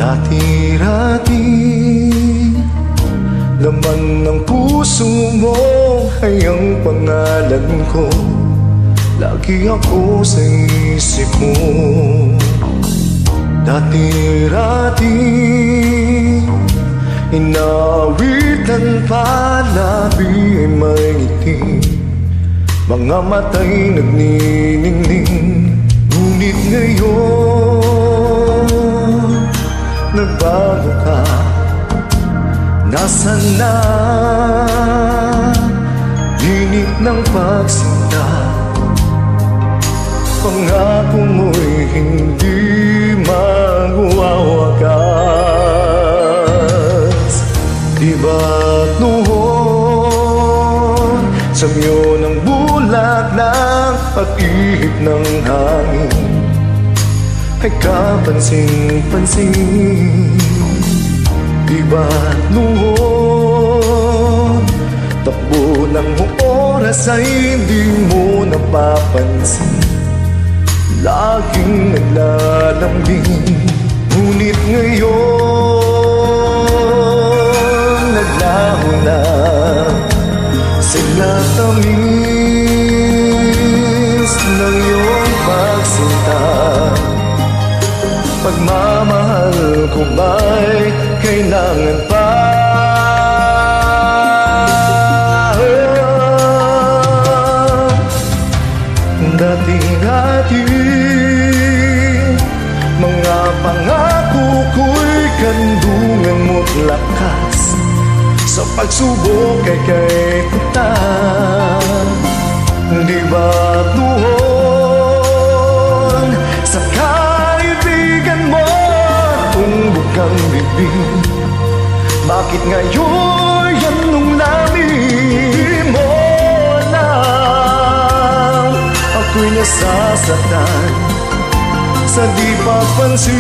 Dati-dati, laman ng puso mo ay ang pangalan ko. Lagi ako sa isip mo. Dati-dati, inawitan pa, labi ay may ngiti, mga mata'y nagniningning. Ngunit ngayon nagbago ka, nasan na init ng pagsinta? Pangako mo'y hindi magwawakas. Di ba't noon sa miyo ng bulaklak, pag-ihip ng hangin ay kapansin-pansin? Di ba't noon takbo ng oras ay hindi mo napapansin? Laging naglalambing. Ngunit ngayon naglaho na sila tamis ng iyong pagsinta. Pagmamahal ko ba'y kailangan pa? Dati-dati, mga pangako ko'y kandungan mo't lakas. Sa pagsubok ay kay tutan. Di ba't noon sa kaibigan mo tumbok kang bibig? Bakit ngayon yan nung labi mo alam? Ako'y nasasaktan sa di papansin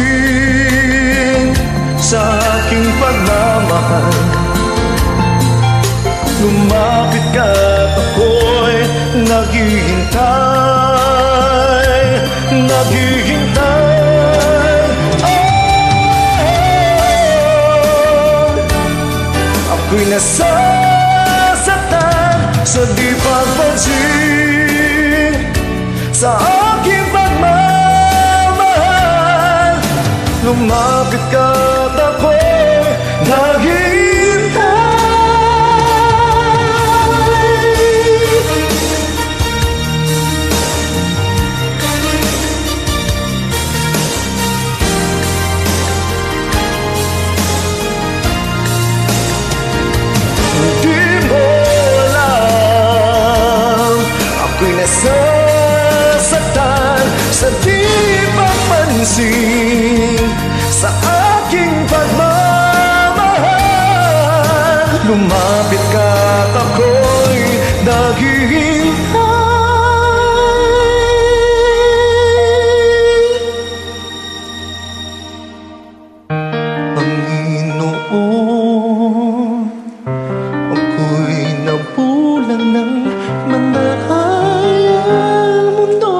sa aking pagmamahal. Lumapit ka at ako'y naghihintay, naghihintay. Ako'y nasasaktan sa di papansin sa aking pagmamahal. Lumapit ka at ako'y naghihintay. Nasasaktan sa di papansin sa aking pagmamahal. Lumapit ka at ako'y naghihintay. Panginoon, ako'y nabulang ng manahal mundo.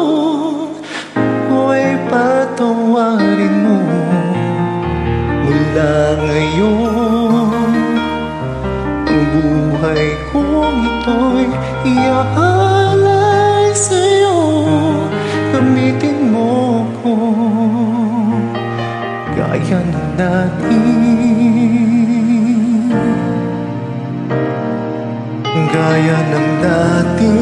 Ako'y patawarin mo mula ngayon. Ang buhay kong ito'y iaalay sa'yo. Gamitin mo ko gaya ng dati, gaya ng dati.